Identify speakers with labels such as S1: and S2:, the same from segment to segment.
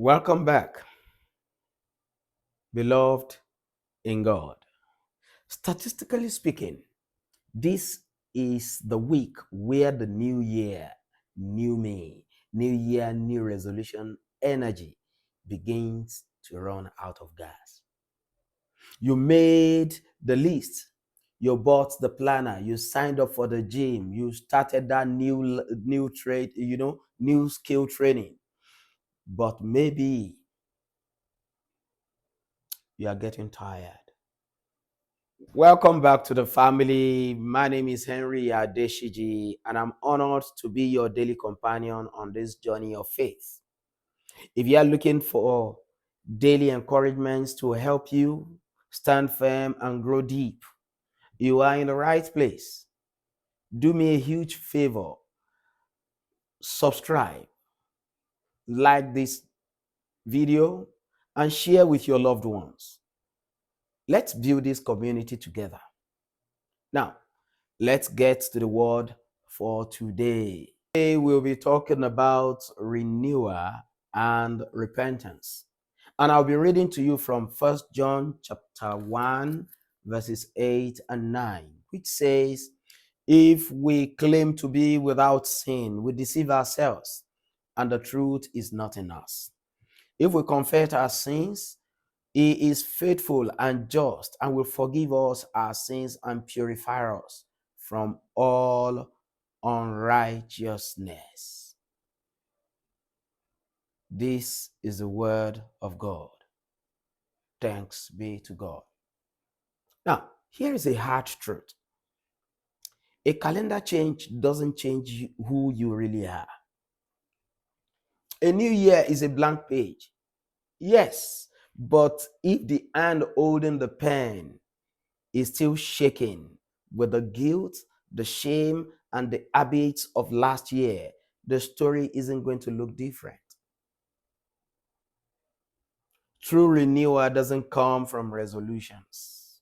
S1: Welcome back, beloved in God. Statistically speaking, this is the week where the new year, new me, new year, new resolution energy begins to run out of gas. You made the list, you bought the planner, you signed up for the gym, you started that new trade, new skill training. But maybe you are getting tired. Welcome back to the family. My name is Henry Adeshiji, and I'm honored to be your daily companion on this journey of faith. If you are looking for daily encouragements to help you stand firm and grow deep, you are in the right place. Do me a huge favor. Subscribe, like this video, and share with your loved ones. Let's build this community together. Now, let's get to the word for today. Today we'll be talking about renewal and repentance. And I'll be reading to you from 1 John chapter 1, verses 8 and 9, which says, if we claim to be without sin, we deceive ourselves, and the truth is not in us. If we confess our sins, he is faithful and just and will forgive us our sins and purify us from all unrighteousness. This is the word of God. Thanks be to God. Now, here is a hard truth. A calendar change doesn't change who you really are. A new year is a blank page. Yes, but if the hand holding the pen is still shaking with the guilt, the shame, and the habits of last year, the story isn't going to look different. True renewal doesn't come from resolutions.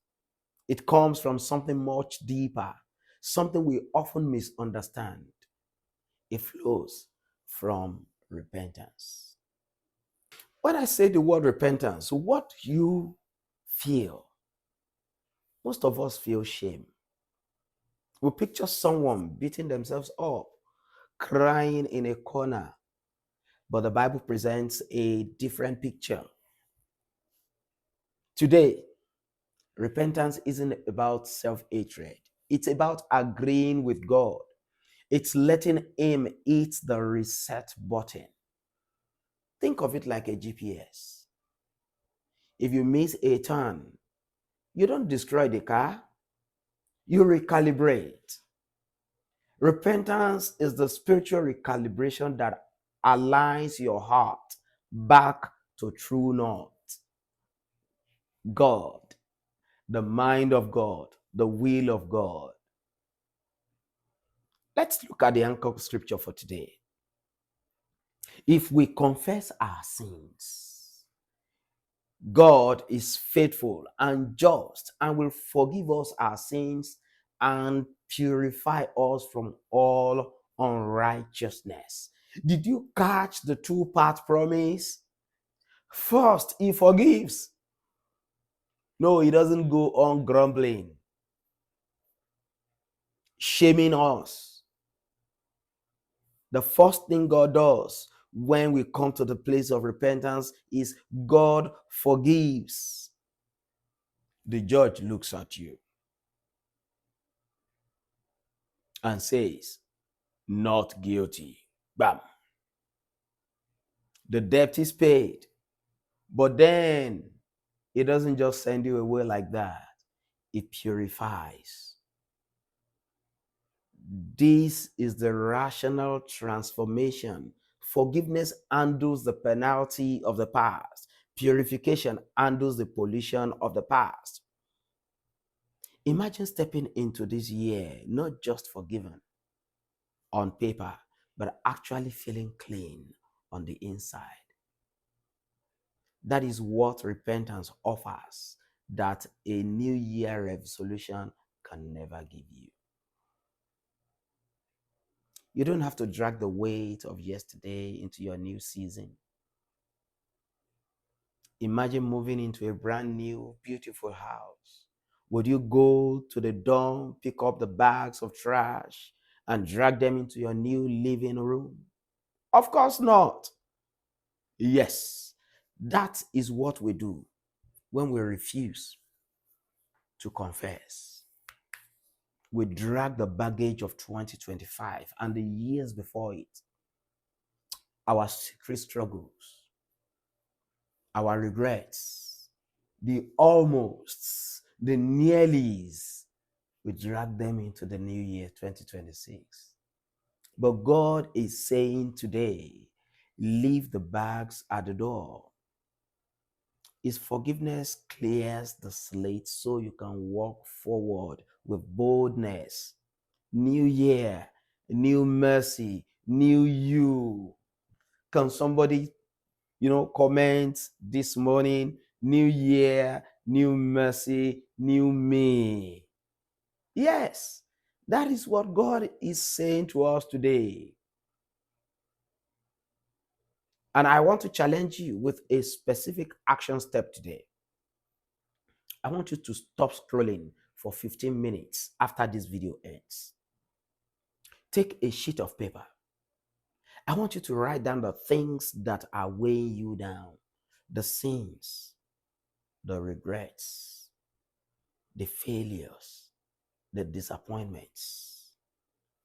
S1: It comes from something much deeper, something we often misunderstand. It flows from repentance. When I say the word repentance, what you feel? Most of us feel shame. We picture someone beating themselves up, crying in a corner. But the Bible presents a different picture. Today, repentance isn't about self-hatred. It's about agreeing with God. It's letting Him hit the reset button. Think of it like a GPS. If you miss a turn, you don't destroy the car, you recalibrate. Repentance is the spiritual recalibration that aligns your heart back to true north. God, the mind of God, the will of God. Let's look at the anchor scripture for today. If we confess our sins, God is faithful and just and will forgive us our sins and purify us from all unrighteousness. Did you catch the two-part promise? First, He forgives. No, He doesn't go on grumbling, shaming us. The first thing God does when we come to the place of repentance is God forgives. The judge looks at you and says, not guilty. Bam. The debt is paid. But then He doesn't just send you away like that. It purifies. This is the rational transformation. Forgiveness handles the penalty of the past. Purification handles the pollution of the past. Imagine stepping into this year not just forgiven on paper, but actually feeling clean on the inside. That is what repentance offers that a new year resolution can never give you. You don't have to drag the weight of yesterday into your new season. Imagine moving into a brand new, beautiful house. Would you go to the dorm, pick up the bags of trash, and drag them into your new living room? Of course not. Yes, that is what we do when we refuse to confess. We drag the baggage of 2025 and the years before it, our secret struggles, our regrets, the almosts, the nearlies. We drag them into the new year 2026. But God is saying today, leave the bags at the door. His forgiveness clears the slate so you can walk forward with boldness. New year, new mercy, new you. Can somebody, comment this morning? New year, new mercy, new me. Yes, that is what God is saying to us today. And I want to challenge you with a specific action step today. I want you to stop scrolling for 15 minutes after this video ends. Take a sheet of paper. I want you to write down the things that are weighing you down, the sins, the regrets, the failures, the disappointments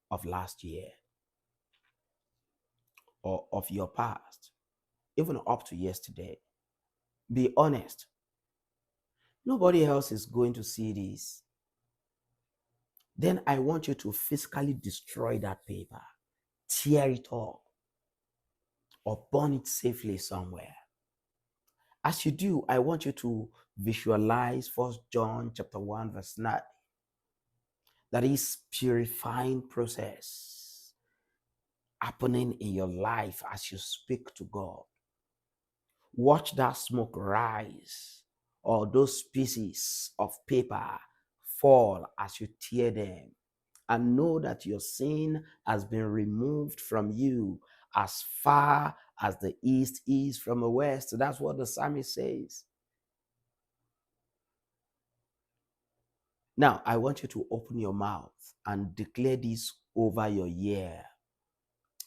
S1: of last year or of your past, even up to yesterday. Be honest. Nobody else is going to see this. Then I want you to physically destroy that paper, tear it up, or burn it safely somewhere. As you do, I want you to visualize 1 John chapter 1 verse 9. That is purifying process happening in your life as you speak to God. Watch that smoke rise or those pieces of paper fall as you tear them, and know that your sin has been removed from you as far as the east is from the west. That's what the psalmist says. Now, I want you to open your mouth and declare this over your year.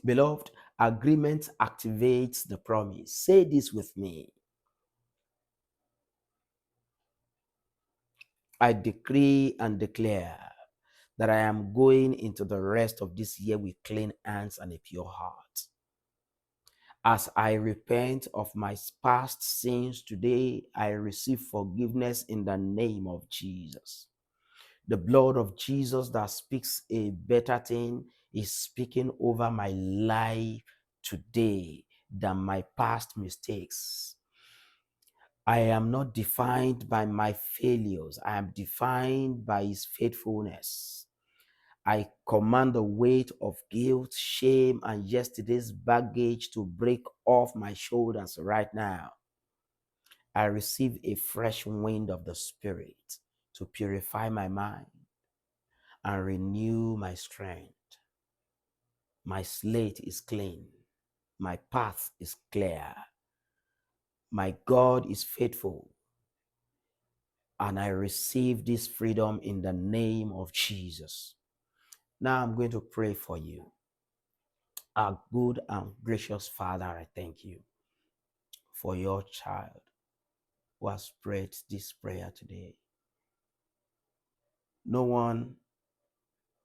S1: Beloved, agreement activates the promise. Say this with me. I decree and declare that I am going into the rest of this year with clean hands and a pure heart. As I repent of my past sins today, I receive forgiveness in the name of Jesus. The blood of Jesus that speaks a better thing is speaking over my life today than my past mistakes. I am not defined by my failures. I am defined by His faithfulness. I command the weight of guilt, shame, and yesterday's baggage to break off my shoulders right now. I receive a fresh wind of the Spirit to purify my mind and renew my strength. My slate is clean. My path is clear. My God is faithful. And I receive this freedom in the name of Jesus. Now I'm going to pray for you. Our good and gracious Father, I thank you for your child who has prayed this prayer today. No one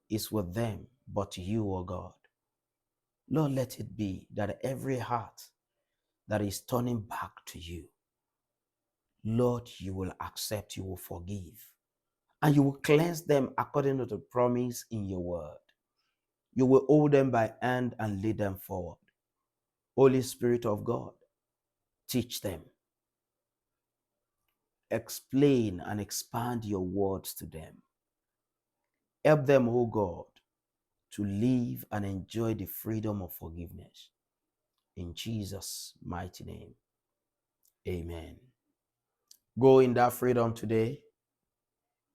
S1: is with them but you, O God. Lord, let it be that every heart that is turning back to you, Lord, you will accept, you will forgive, and you will cleanse them according to the promise in your word. You will hold them by hand and lead them forward. Holy Spirit of God, teach them. Explain and expand your words to them. Help them, O God, to live and enjoy the freedom of forgiveness. In Jesus' mighty name, amen. Go in that freedom today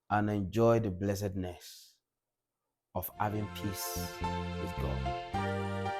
S1: and enjoy the blessedness of having peace with God.